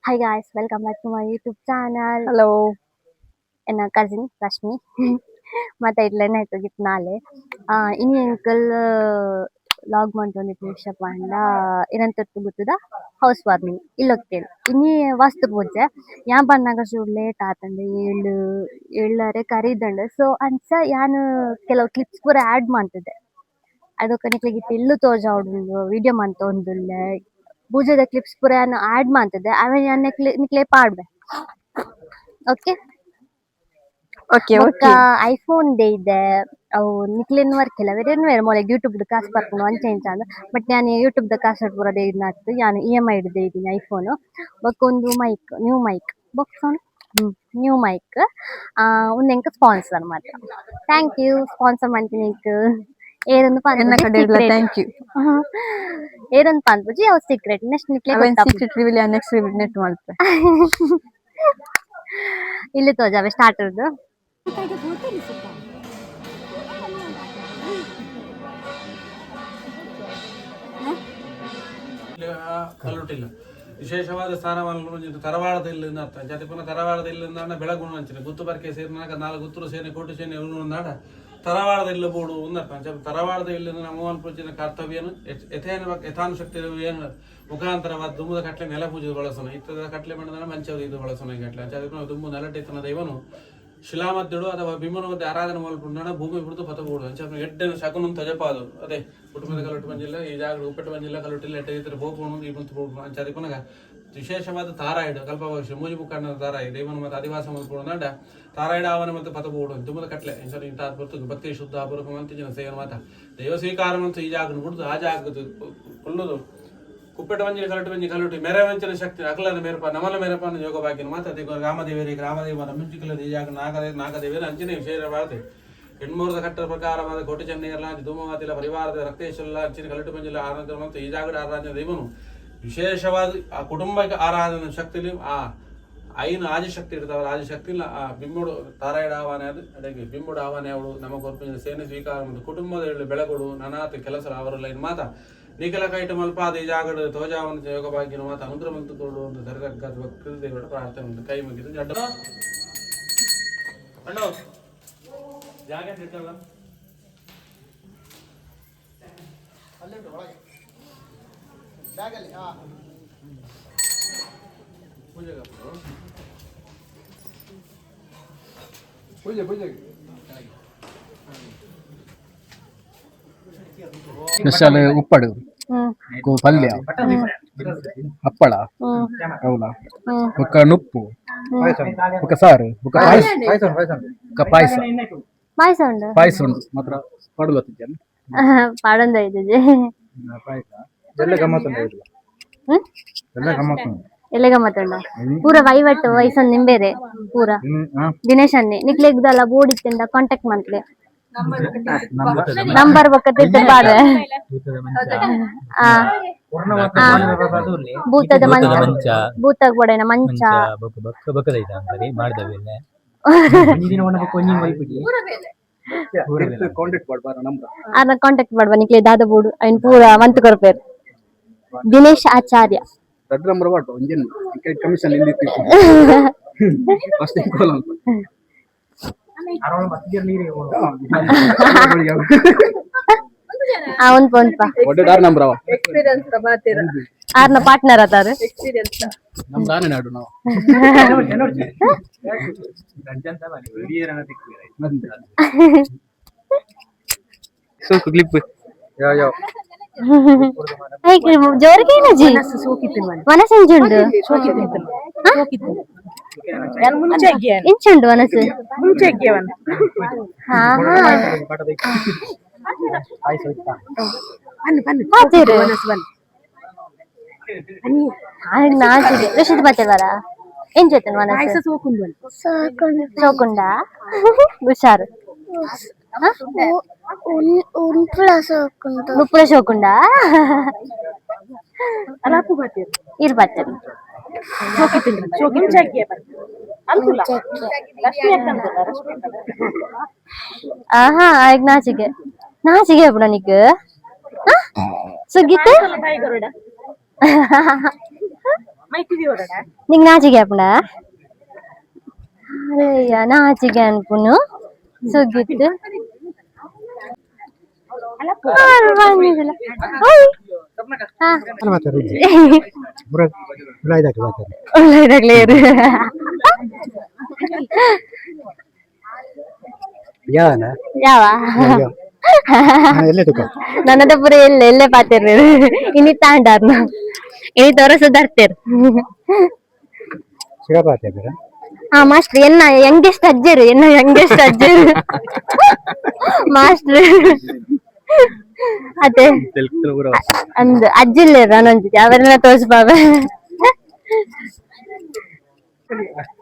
Hi guys, welcome back to my YouTube channel. Hello ನನ್ನ cousin Rashmi ಮತ್ತೆ ಇಟ್ಲೇನೆ ಆಯ್ತು ನಾಳೆ ಇನಿ ಅಂಕಲ್ ಲಾಗ್ ಮಾಡ್ಕೊಂಡಿದ್ದು ವಿಷಯ ಪಂಡ ಇರಂತಟ್ಟು ಗೊತ್ತದ ಹೌಸ್ ವಾರ್ಮಿಂಗ್ ಇಲ್ಲೊತ್ತೇಳಿ ಇನಿ ವಾಸ್ತು ಪೂಜೆ ಯಾ ಬಂದಾಗ ಚೂರು ಲೇಟ್ ಆತಂಡೆ ಏಳರೆ ಕರೀದಂಡು ಸೊ ಅಂಚ ಯಾನು ಕೆಲವು ಕ್ಲಿಪ್ಸ್ ಪೂರ ಆಡ್ ಮಾಡ್ತಿದ್ದೆ ಅದಕ್ಕೆ ನಿಕ್ಲಿಗೆ ಇಲ್ಲು ತೋಜಾವಡು ವಿಡಿಯೋ ಮಂತೊಂದುಲ್ಲೆ ಪೂಜೆದ ಕ್ಲಿಪ್ಸ್ ಪೂರ ಯಾನು ಆಡ್ ಮಾಡ್ತಿದ್ದೆ ಅವೆ ಯಾನ್ ನಿಕ್ಲೆ ಪಾಡ್ಬೆ ಓಕೆ ಓಕೆ ಬೊಕ್ಕ ಓಕೆ ಐಫೋನ್ ದೇ ಇದೆ ಅವು ನಿಕ್ಲೆನ್ ವರ್ಕ್ ಇಲ್ಲ ಬೇರೆ ಮೊಳಗೆ ಯೂಟ್ಯೂಬ್ ಕಾಸು ಬರ್ಕೊಂಡು ಅಂಚೆ ಇಂಚ ಅಂದ ಬಟ್ ನಾನು ಯೂಟ್ಯೂಬ್ ಕಾಸು ಪೂರ ದೇಯ್ದು ನಾನು EMI ಇದ್ದೀನಿ ಐಫೋನ್ ಬೊಕ್ಕ ಒಂದು ಮೈಕ್ ನ್ಯೂ ಮೈಕ್ ಬೊಕ್ಕ ನ್ಯೂ ಮೈಕ್ ಉಂದೆಂಕ ಸ್ಪಾನ್ಸರ್ ಮಾತ್ರ ಥ್ಯಾಂಕ್ ಯು ಸ್ಪಾನ್ಸರ್ ಮಾಡ್ತೀನಿ ಏರೊಂದು ಎನ್ನ ಕಡೆ ಇಲ್ಲ ಸೀಕ್ರೆಟ್ ಥ್ಯಾಂಕ್ ಯು ಏರೊಂದು ಪಾನ್ಪುಜಿ ಅವ್ ಸೀಕ್ರೆಟ್ ನೆಕ್ಸ್ಟ್ ನಿಕ್ಲೆ ಅವೇನ್ ಸೀಕ್ರೆಟ್ ರಿವೀಲ್ ನೆಕ್ಸ್ಟ್ ರಿವೀಲ್ ನೆಟ್ ಮಾಡ್ತೆ ಇಲ್ಲಿ ತೋಜಾವೆ ಸ್ಟಾರ್ಟ್ ಇರೋದು ಕಲ್ಲುಟ್ಟಿಲ್ಲ ವಿಶೇಷವಾದ ಸ್ಥಾನಮಾನಗಳು ತರವಾಳದಲ್ಲಿ ಅರ್ಥ ಜಾತಿ ಪುನಃ ತರವಾಳದಲ್ಲಿ ಬೆಳಗುಣ ಅಂಚಿನ ಗುತ್ತು ಬರ್ಕೆ ಸೇರಿನಾಗ 4 ಗುತ್ತೂರು ಸೇನೆ ಕೋಟು ಸೇನೆ ನಾಡ ತರವಾಳದ ಇಲ್ಲ ಬೋಡು ಒಂದರ್ಥ ತರವಾಳದ ಇಲ್ಲ ನಮ್ಮವನ್ ಪೂಜಿನ ಕರ್ತವ್ಯನು ಯಥಾನುಶಕ್ತಿ ಏನು ಮುಖಾಂತರವಾದ ದುಂಬದ ಕಟ್ಲೆ ನೆಲ ಪೂಜೆ ಬಳಸೋಣ ಇತ್ತದ ಕಟ್ಲೆ ಮಾಡಿದ ಮಂಚದ ಇದು ಬಳಸೋಣ ಕಟ್ಲೆ ಅಂಚ ದುಂಬು ನೆಲಟೆತ್ತನ ದೈವನು ಶಿಲಾಮದ್ದುಡು ಅಥವಾ ಬಿಮ್ಮನ ಮಧ್ಯೆ ಆರಾಧನೆ ಮಾಡ್ಕೊಂಡು ಭೂಮಿ ಬಿಡ್ತು ಪತಬೋಡು ಅಂಚ ಎಡ್ಡೆನ ಶಕುನು ತಜಪಾದು ಅದೇ ಕುಟುಂಬದ ಕಲ್ಲೊಟ್ಟು ಬಂದಿಲ್ಲ ಈ ಜಾಗ ಉಪ್ಪೆಟ್ಟು ಬಂದಿಲ್ಲ ಕಲ್ಲೊಟ್ಟಿಲ್ಲ ಎಡ್ಡೆ ಇದ್ರೆ ಬೋಪೋಣು ಈ ಬಂತು ಬೋಪು ಅಂಚ ಅದಕ್ಕೆ ವಿಶೇಷವಾದ ತಾರಾಯಿಡು ಕಲ್ಪವರ್ಷ ಮೂಜಿ ಮುಖಂಡ ತಾರಾಯಿ ದೈವನ ಮತ್ತು ಅಧಿವಾಸ ಮಾಡ್ಕೊಂಡು ತಾರಾಯಿಡ ಅವನ ಮತ್ತು ಪತಬೋಡು ದುಮ್ಮದ ಕಟ್ಲೆ ಇಂಥ ಬರ್ತು ಭಕ್ತಿ ಶುದ್ಧ ಅಪರೂಪ ಮಂತಿನ ಸೇವನ ಮಾತ ದೈವ ಸ್ವೀಕಾರ ಮತ್ತು ಈ ಜಾಗನ ಬಿಡುದು ಆ ಜಾಗದ್ದು ಕೊಲ್ಲುದು ಕುಪ್ಪೆಟ ಮಂಜಿನ ಕಲ್ಲೊಟ್ಟು ಮೆರೆ ವಂಚನ ಶಕ್ತಿ ಅಗಲನ ಮೇರಪ ನಮಲ ಮೇರಪನ ಯೋಗ ಬಾಕಿನ ಮಾತಾಡಿ ಗ್ರಾಮದೇವರ ಮುಂಚಿಕಲದ ಈ ಜಾಗ ನಾಗದೇವರ ಅಂಚನೆ ವಿಶೇಷವಾದ ಹೆಣ್ಮೂರದ ಕಟ್ಟದ ಪ್ರಕಾರವಾದ ಕೋಟಿ ಚೆನ್ನೈಯಲ್ಲ ಧೂಮವಾತಿಲ ಪರಿವಾರದ ರಕ್ತೇಶ್ವರ ಅಂಚಿನ ಕಲ್ಲೊಟ್ಟು ಮಂಜಿಲ ಆರಾಧನೆ ಮತ್ತು ಈ ಜಾಗದ ಆರಾಧನೆ ದೈವನು ವಿಶೇಷವಾದ ಆ ಕುಟುಂಬಕ್ಕೆ ಆರಾಧನೆ ಶಕ್ತಿಲಿ ಆ ಐನು ಆದಿಶಕ್ತಿ ಇರ್ತಾವಲ್ಲ ಆದಿಶಕ್ತಿ ಇಲ್ಲ ಆ ಬಿಂಬುಡು ತಾರಾಯಡ ಆಹ್ವಾನ ಅದು ಅಡೆಗೆ ಬಿಂಬುಡು ಆಹ್ವಾನ ಅವಳು ನಮ್ಮ ಕೊರ್ಪಿನ ಸೇನೆ ಸ್ವೀಕಾರ ಮತ್ತು ಕುಟುಂಬದ ಬೆಳಗೊಡು ನನಾತ ಕೆಲಸ ಅವರೆಲ್ಲ ಇನ್ನು ಮಾತ ನೀಕೆಲ ಕೈಟ ಮಲ್ಪಾದ ಈ ಜಾಗಡು ತೋಜಾವನ ಯೋಗ ಭಾಗ್ಯನ ಮಾತ ಅನುಗ್ರಹ ಮಂತು ಕೊಡು ಒಂದು ದರ್ಗದ ಭಕ್ತಿದೇವರ ಪ್ರಾರ್ಥನೆ ಒಂದು ಕೈ ಮುಗಿದು ಜಡ್ಡ ಅಣ್ಣ ಜಾಗ ಇರ್ತಲ್ಲ ಪೂಜೆ ಸ್ಪೆಷಲ್ ಉಪ್ಪಡು ಪಲ್ಯ ಹಪ್ಪಳ ಅವಲ ఒక ನುಪ್ಪು ఒక ಸಾರು ఒక ಪಾಯಸ ಪಾಯಸ ಉಂಟು ಮಾತ್ರ ಪಡಲು ಹತ್ತಿದ್ದೇನೆ ಪಾಡೊಂದು ಐದಿದೆ ಪಾಯಸ ಎಲ್ಲ ಗಮ್ಮತ್ತು ಎಲ್ಲ ಗಮ್ಮತ್ತು ಎಲ್ಲ ಗಮ್ಮತ್ತುಂಡ ಪೂರ ವೈವಟ್ಟು ವಯಸ್ಸೊಂದು ನಿಂಬೇರೆ ಪೂರ ದಿನೇಶ್ ಅನ್ನಿ ನಿಕ್ಲೆಗ್ದಲ್ಲ ಬೋಡಿತ್ತಿಂದ ಕಾಂಟ್ಯಾಕ್ಟ್ ಮಾಡ್ಲೆ ನಂಬರ್ ಬಕ್ಕ ತಿಟ್ಟು ಬಾಡ ಭೂತದ ಮಂಚ ಭೂತದ ಬಡನ ಮಂಚ ಕಾಂಟ್ಯಾಕ್ಟ್ ಮಾಡ್ಬಾ ನಿಕ್ಲೆ ದಾದ ಬೋಡು ಐನ್ ಪೂರ ಮಂತ್ ಕೊರ್ಪೇರು ದಿನೇಶ್ ಆಚಾರ್ಯ ನಂಬರ್ ಬಾಟು ಇಂಜಿನ್ ಕಮಿಷನ್ ಇಲ್ಲಿ ಫಸ್ಟ್ ಕಾಲ್ ನಂಬರ್ ಆರ್ನ ಪಾರ್ಟ್ನರ್ ಅತಾರ ನಮ್ದಾನೆ ನಾಡು ನಾವು ಸ್ವಲ್ಪ ಕ್ಲಿಪ್ ಯಾವ ಜೋರಿಗೆ ಮನಸ್ಸು ಇಂಚುಂಡು ಮನಸ್ಸು ರಶೀದ್ ಮತ್ತೆ ಬರ ಏನ್ ಚೇತನ್ ಮನಸ್ಸು ಸೋಕುಂಡ ಹುಷಾರು ನುಪ್ಪುಳ ಸೋಕುಂಡ ಇರ್ಬತ್ತರು ಆಹಾ ಈಗ ನಾಚಿಗೆ ಬಿಡ ನಿಕ್ ಸುಗ್ಗಿತ್ತು నీకు నాచికే అప్పుడా అయ్యా నాచికే అనుకును సుగిత్తు లేరు ಯಾವಾ ನನ್ನದ ಪುರ ಎಲ್ಲೇ ಪಾತಿರ್ ಇನಿ ತಾಂಡಾರ್ನ ಇನಿ ತೋರಸದಾರ್ತಿರ್ ಆ ಮಾಸ್ಟರ್ ಎನ್ನ ಯಂಗೆಸ್ಟ್ ಅಜ್ಜರು ಮಾಸ್ಟರ್ ಅದೇ ಅಂದ್ ಅಜ್ಜಿಲ್ಲೇರ ಅನ್ನೊಂದಿದೆ ಅವರೆಲ್ಲ ತೋರಿಸ್ಬಾವೆ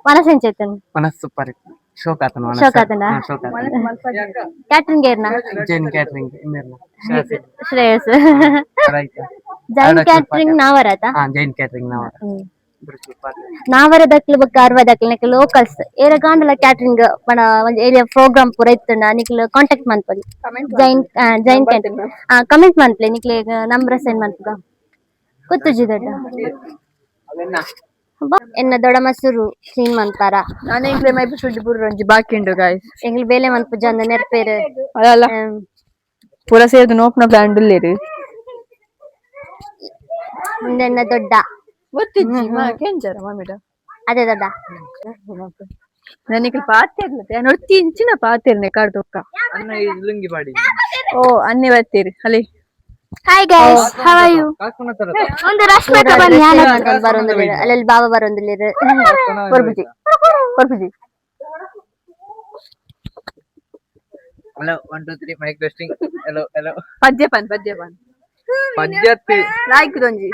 ಮನಸ್ಸೆಂಚೈತನ್ ಮನಸ್ಸು ಸೂಪರ್ ಇತ್ತು ಶೋಕ್ ಆತನ ಶೋಕಾತನ ಕ್ಯಾಟ್ರಿಂಗ್ ಏರ್ನ Jain catering Shreyas right Jain catering ನಾವರತ ಜೈನ್ ಕ್ಯಾಟ್ರಿಂಗ್ ನಾವು ನಾವರದಕ್ಲು ಬೊಕ್ಕ ಅರ್ವದಕ್ಲು ನೆಕ್ ಲೋಕಲ್ಸ್ ಏರ ಗಾಂಡಲ ಕ್ಯಾಟ್ರಿಂಗ್ ಪಣ ಒಂಜಿ ಏರಿಯಾ ಪ್ರೋಗ್ರಾಮ್ ಪೂರ ಇತ್ತುಂಡ ನಿಕ್ಲು ಕಾಂಟ್ಯಾಕ್ಟ್ ಮನ್ಪೊಲಿ ಜೈನ್ ಕ್ಯಾಟ್ರಿಂಗ್ ಕಮೆಂಟ್ ಮನ್ಪಲೆ ನಿಕ್ಲೆ ನಂಬರ್ ಸೆಂಡ್ ಮನ್ಪುಗ ಗೊತ್ತುಜಿ ದೊಡ್ಡ ಎನ್ನ ದೊಡ ಮಸೂರು ಕ್ಲೀನ್ ಮನ್ಪಾರ ನಾನು ಎಂಕ್ಲೆ ಮೈಪು ಸುಡ್ಡಿ ಪೂರ ಒಂಜಿ ಬಾಕಿ ಉಂಡು ಗಾಯ್ಸ್ ಎಂಗ್ಲು ಬೇಲೆ ಮನ್ಪುಜ ಅಂದ ನೆರ್ಪೇರು ಅಲ್ಲ ಪೂರ ಸೇರ್ದು ನೋಪ್ನ ಪ್ಲಾನ್ ಉಳ್ಳೇರು ಮುಂದೆನ್ನ ದೊಡ್ಡ ಗೊತ್ತಿಜ್ಜಿ ಕೆಂಜರ ಮಾಮಿಡ ಅದೇ ದೊಡ್ಡ ನನಗೆ ಪಾತಿರ್ಲತೆ ನೊಡ್ತಿ ಇಂಚಿನ ಪಾತಿರ್ನೆ ಕಾಡ್ದೊಕ್ಕ ಅನ್ನ ಲುಂಗಿ ಮಾಡಿ ಓ ಅನ್ನೆ ಬರ್ತೀರಿ ಅಲ್ಲಿ hi guys how are you ಕಾಕುನ ತರ ಒಂದು ರಶ್ಮಿಕ ಬನ್ನಿ ಬರೋದು ಅಲ್ಲೆಲ್ಲಿ ಬಾಬಾ ಬರೋದಿಲ್ಲ ಕೊರ್ಬುಜಿ ಹಲೋ 1 2 3 ಮೈಕ್ ಟೆಸ್ಟಿಂಗ್ ಹಲೋ ಪದ್ಯಪಾನ್ ಪದ್ಯತ್ತಿ ಲಾಯ್ಕುದೊಂಜಿ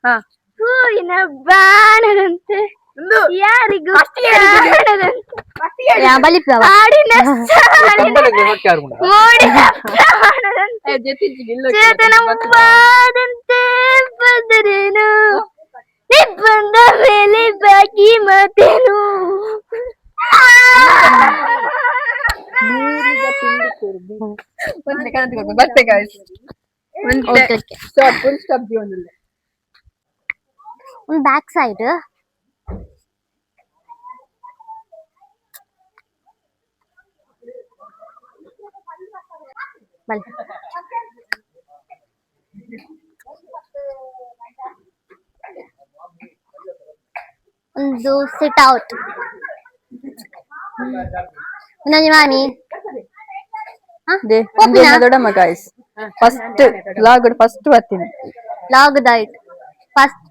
ಹಾ ಹೂವಿನ ಬಾಣದಂತೆ ಯಾರಿಗೂ ಬಲಿಪ್ಲವ ಚೇತನವಾದಂತೆ ಬಂದರೇನು ನಿಬ್ಬಂದ ಮೇಲೆ ಬಾಕಿ ಮಾತೇನು ಬರ್ತೆ ಗಾಯ್ಸ್ ಒಂದು ಬ್ಯಾಕ್ ಸೈಡ್ ಒಂದು ಸಿಟ್ ಔಟ್ ನಂಜಿ ಮಾಮಿ ದೊಡ್ಡಮ್ಮ ಗಾಯ್ಸ್ ಫಸ್ಟ್ ಲಾಗ್ ಫಸ್ಟ್ ಬರ್ತೀನಿ ಲಾಗ್ ದೈಟ್ ಫಸ್ಟ್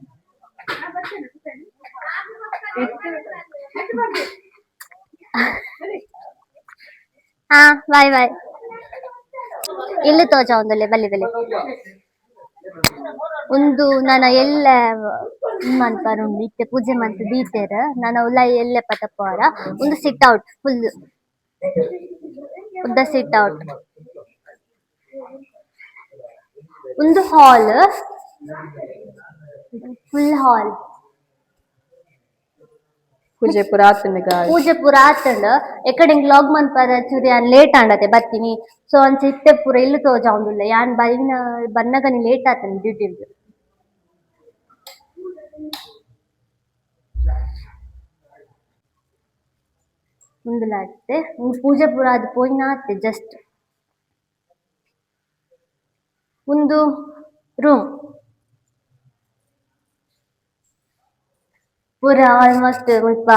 ಹಾ ಬಾಯ್ ಇಲ್ಲಿ ತೋಜ ಒಂದಲ್ಲೇ ಬಲ್ಲಿ ಒಂದು ನಾನು ಎಲ್ಲ ಮನ್ಪರುಂಡು ಇತ್ತೆ ಪೂಜೆ ಮಂತ್ ದೀತೆರ್ ನಾನು ಉಲ್ಲ ಎಲ್ಲೆ ಪತಪ್ಪವರ ಒಂದು ಸಿಟ್ ಔಟ್ ಫುಲ್ ಉದ್ದ ಸಿಟ್ ಔಟ್ ಒಂದು ಹಾಲ್ ಫುಲ್ ಹಾಲ್ ಪೂಜೆ ಪೂರ ಆತಂಡ ಗಾಯ್ಸ್ ಪೂಜೆ ಪೂರ ಆತಂಡ ಎಕಡೆ ಲಾಗ್ ಮನ್ಪರ ಚೂರಿ ಯಾನ್ ಲೇಟ್ ಆಂಡತೆ ಬರ್ತೀನಿ ಸೊ ಅಂಚ ಇತ್ತೆ ಪೂರ ಇಲ್ಲು ತೋಜ ಆಂದುಲ್ಲ ಯಾನ್ ಬೈನ ಬನ್ನಗನಿ ಲೇಟ್ ಆತನ ಡ್ಯೂಟಿಲ್ದು ಮುಂದುಲಾಗ್ತೆ ಪೂಜೆ ಪೂರ ಅದು ಪೋಯ್ನಾತ್ತೆ ಜಸ್ಟ್ ಒಂದು ರೂಮ್ ಪೂರ ಆಲ್ಮೋಸ್ಟ್ ಮುಲ್ಪ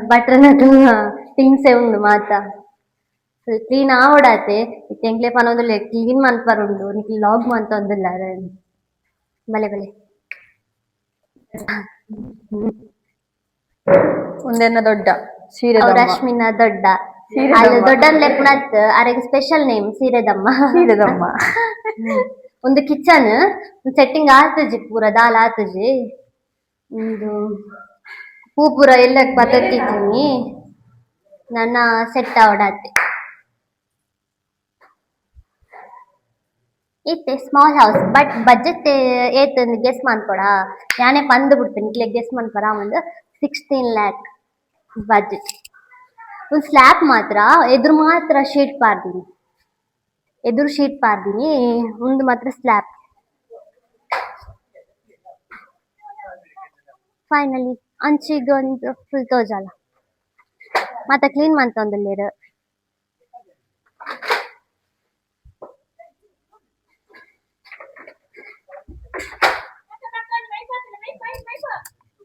ಬಟ್ರನದು ಥಿಂಗ್ಸೇ ಉಂಡು ಮಾತ ಕ್ಲೀನ್ ಆವಡಾತೆ ಎಂಕ್ಲೆ ಪನೊಂದುಲ್ಲೆ ಕ್ಲೀನ್ ಮನ್ಪರುಂಡು ನಿಕ್ಲಿ ಲಾಗ್ ಮಂತೊಂದುಲ್ಲ ಬಲೆ ಒಂದೆನ್ನ ದೊಡ್ಡ ಸೀರೆ ರಶ್ಮಿನ ದೊಡ್ಡ ಅಲ್ಲಿ ದೊಡ್ಡ ಲೆಕ್ಕನತ್ ಅರೆಗೆ ಸ್ಪೆಷಲ್ ನೇಮ್ ಸೀರೆದಮ್ಮ ಒಂದು ಕಿಚನ್ ಸೆಟ್ಟಿಂಗ್ ಆತಜಿ ಪೂರ ದಾಲ್ ಆತಜಿ ಒಂದು ಹೂ ಪೂರ ಎಲ್ಲ ಬತ್ತಿದ್ದೀನಿ ನನ್ನ ಸೆಟ್ ಆವಡಾತೆ ಇತ್ತೆ ಸ್ಮಾಲ್ ಹೌಸ್ ಬಟ್ ಬಜೆಟ್ ಏತ್ ಗೆಸ್ ಮಾಡ್ಕೊಡ ನಾನೇ ಪಂದು ಬಿಡ್ತೇನೆ ಇಕ್ಲೆ ಗೆಸ್ ಮಾಡ್ಕೊಡ ಒಂದು 16 lakh ಬಜೆಟ್ ಒಂದು ಸ್ಲ್ಯಾಬ್ ಮಾತ್ರ ಎದುರು ಮಾತ್ರ ಶೀಟ್ ಪಾರ್ದಿನಿ ಒಂದು ಮಾತ್ರ ಸ್ಲ್ಯಾಬ್ ಫೈನಲಿ ಅಂಚಿಗೆ ಒಂದು ಫುಲ್ ತೋಜಲ್ಲ ಮತ್ತೆ ಕ್ಲೀನ್ ಮಂತೊಂದುಲ್ಲೆರ್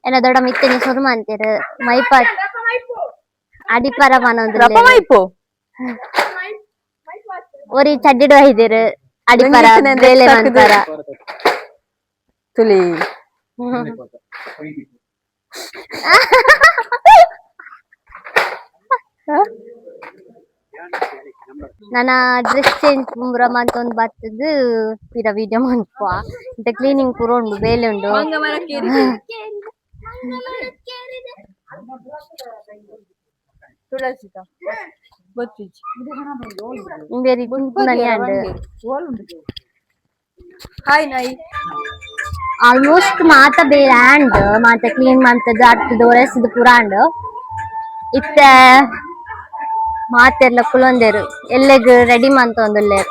ಎನ್ನ ದೊಡ್ಡ ಮಿತ್ತನಿ ಶುರು ಮಂತೆರ್ ಮೈಪ ಅಡಿಪರ ಮನೊಂದು ಮೈಪು ಒರಿ ಚಡ್ಡಿಡು ಐದೆರ್ ಅಡಿಪರ ಬೇಲೆ ಮಂತರ ತುಲಿ ನನ್ನ ಡ್ರೆಸ್ ಚೇಂಜ್ ಪೂರ ಮಂತೊಂದು ಬರ್ತದ ಪಿರ ವಿಡಿಯೋ ಮನ್ಪುವ ಇಂತ ಕ್ಲೀನಿಂಗ್ ಪೂರ ಉಂಡು ಬೇಲೆ ಉಂಡು ಇಂಬೇರಿ ಕುಂಕುನನಿ ಅಂಡ್ ಹಾಯ್ ನಾಯಿ ಆಲ್ಮೋಸ್ಟ್ ಮಾತ ಬೇರೆ ಅಂಡ್ ಮಾತ ಕ್ಲೀನ್ ಮಂತದ್ದು ಅರ್ಥದ ಒರೆಸದು ಪೂರ ಅಂಡ್ ಇತ್ತ ಮಾತೆರ್ಲ ಕುಲೊಂದೆರ್ ಎಲ್ಲೆಗ್ ರೆಡಿ ಮಂತೊಂದುಲ್ಲೆರ್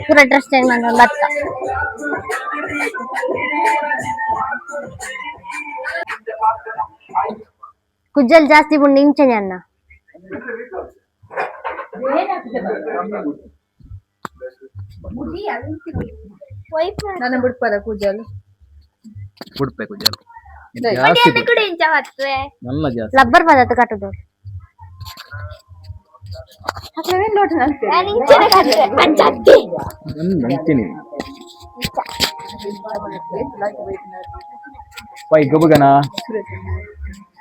ಪೂರ ಡ್ರೆಸ್ ಚೇಂಜ್ ಮಂತೊಂದು ಬತ್ತ ಕುಜ್ಜಲ್ ಜಾಸ್ತಿ ಬುಂಡು ಇಂಚನೆ ಅನ್ನ ನನ್ನ ಬಿಡ್ಪದ ಕೂಜಲ್ ಬಿಡ್ಬೇಕು ಜಾಸ್ತಿ ನನ್ನ ಜಾಸ್ತಿ ಲಬ್ಬರ್ ಪದಾರ್ಥ ಕಟ್ಟುದು ಅಂತೀನಿ ಪೈ ಗಬಗನ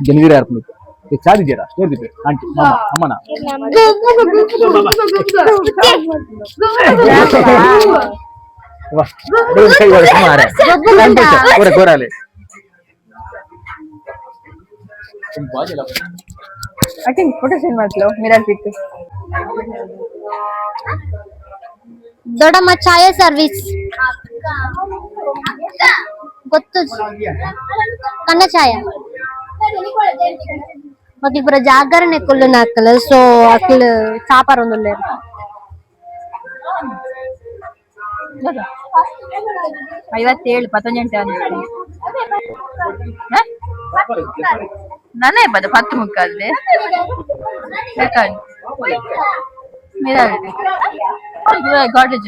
ಜನವರಿ ಆರ್ಪು ಚಾದಿದ್ದೀರಾ ಸೇರ್ದಿದ್ದೆ ಆಂಟಿ ಅಮ್ಮನ ಕೈ ಸುಮಾರೆ ಕೋರಾಲೆ ಫೋಟೋ ಸೆಂಡ್ ಮಾಡ್ಲೋ ಮಿರರ್ ಪಿಕ್ ದೊಡ್ಡಮ್ಮ ಛಾಯಾ ಸರ್ವಿಸ್ ಗೊತ್ತು ಕಣ್ಣ ಛಾಯಾ ಮತ್ತೆ ಪೂರ ಜಾಗರಣೆ ಕುಲ್ಲು ನಾಕಲ್ ಸೊ ಅಕ್ಲ್ ಚಾಪಾರ ಒಂದುಲ್ಲೆ 57 ನಾನೇ ಬದ 10 ಮುಕ್ಕಾಲ್ದೆ ಗಾಡ್ರೇಜ್